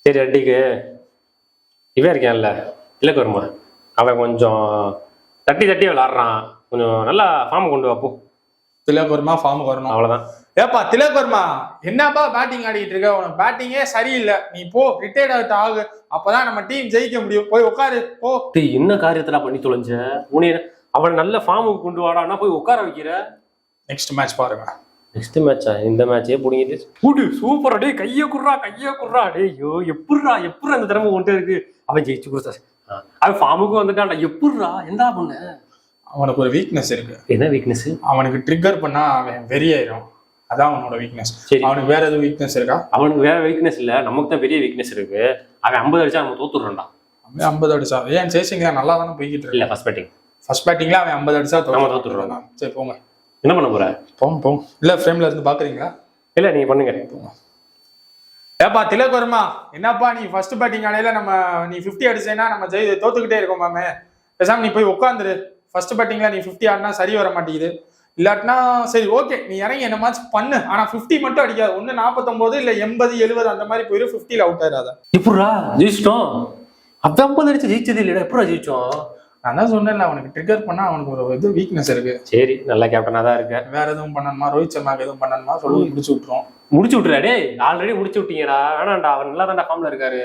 சரி அடிக்கு இவன் இருக்கான்ல திலக் வர்மா, அவன் கொஞ்சம் தட்டி தட்டி விளாடுறான். கொஞ்சம் நல்லா ஃபார்ம் கொண்டு வாப்போ. திலக் வர்மா ஃபார்முக்கு வரணும். அவ்வளவுதான். ஏப்பா திலக் வர்மா, என்னப்பா பேட்டிங் ஆடிட்டு இருக்க? உனக்கு பேட்டிங்கே சரியில்லை. நீ போ ரிட்டையர்ட் ஆகிட்டு ஆகு. அப்பதான் நம்ம டீம் ஜெயிக்க முடியும். போய் உட்காரு போ. என்ன காரியத்தடா பண்ணி தொலைஞ்ச? உன்னை அவன் நல்ல ஃபார்முக்கு கொண்டு வாடான்னா போய் உட்கார வைக்கிற. நெக்ஸ்ட் மேட்ச் பாருங்க. நெக்ஸ்ட் மேட்சா? இந்த மேட்சே புடிங்கிட்டு கூடு சூப்பரா. டே கைய குடுறா. டே ஐயோ எப்பட்றா அந்த திறமை கொண்டு இருக்கு. அவன் ஜெயிச்சு கொடுத்தா. அவன் ஃபார்முக்கு வந்துட்டான்டா. எப்பட்றா என்ன பண்ண? அவனுக்கு ஒரு வீக்னஸ் இருக்கு. என்ன வீக்னஸ்? அவனுக்கு ட்ரிகர் பண்ணா அவன் வெறியாயிரும். அதான் அவனோட வீக்னஸ். அவனுக்கு வேற எதுவும் வீக்னஸ் இருக்கா? அவனுக்கு வேற வீக்னஸ் இல்ல, நமக்கு தான் பெரிய வீக்னஸ் இருக்கு. அவன் 50 அடிச்சா நம்ம தோத்துடுறோம்டா. அவன் 50 அடிச்சா ஏன் சேசிங்க நல்லா தானே போய்கிட்டு இல்ல ஃபர்ஸ்ட் பேட்டிங்ல அவன் 50 அடிச்சா நம்ம தோத்துடுறோம். சரி போங்க. என்ன பண்ண போற? போங்க. இல்ல ஃப்ரேம்ல இருந்து பாக்குறீங்களா? இல்ல நீங்க பண்ணுங்க. போங்க. ஏப்பா திலக் வர்மா, என்னப்பா நீ ஃபர்ஸ்ட் பேட்டிங் ஆடையில நீ 50 அடிச்சேன்னா நம்ம தோத்துக்கிட்டே இருக்கோம் மாமே. பேசாம நீ போய் உட்காந்துரு. ஃபர்ஸ்ட் பேட்டிங்ல நீ 50 ஆடினா சரி வர மாட்டேங்குது. இல்லாட்டினா சரி ஓகே நீ இறங்கி என்ன மேட்ச் பண்ணு. ஆனா 50 மட்டும் அடிக்காது. ஒண்ணு 49 இல்ல 80 70 அந்த மாதிரி போயிரு. 50ல அவுட் ஆயிடாத. எப்படா ஜெயிச்சிட்டோம்? அப்ப 50 அடிச்சு ஜெயிச்சது இல்லடா. எப்படா ஜெயிச்சோம்? நான் தான் சொன்னேன்ல, அவனுக்கு ட்ரிகர் பண்ணா அவனுக்கு ஒரு வீக்னஸ் இருக்கு. சரி நல்ல கேப்டனா தான் இருக்கு. வேற எதுவும் பண்ணணுமா? ரோஹித் சர்மாக்கு எதுவும் பண்ணணுமா? சொல்லி முடிச்சு விட்டுரும். முடிச்சு விட்டுறா. டே ஆல்ரெடி முடிச்சு விட்டீங்கடா. வேணாண்டா, அவர் நல்லா தான்டா ஃபார்ம்ல இருக்காரு.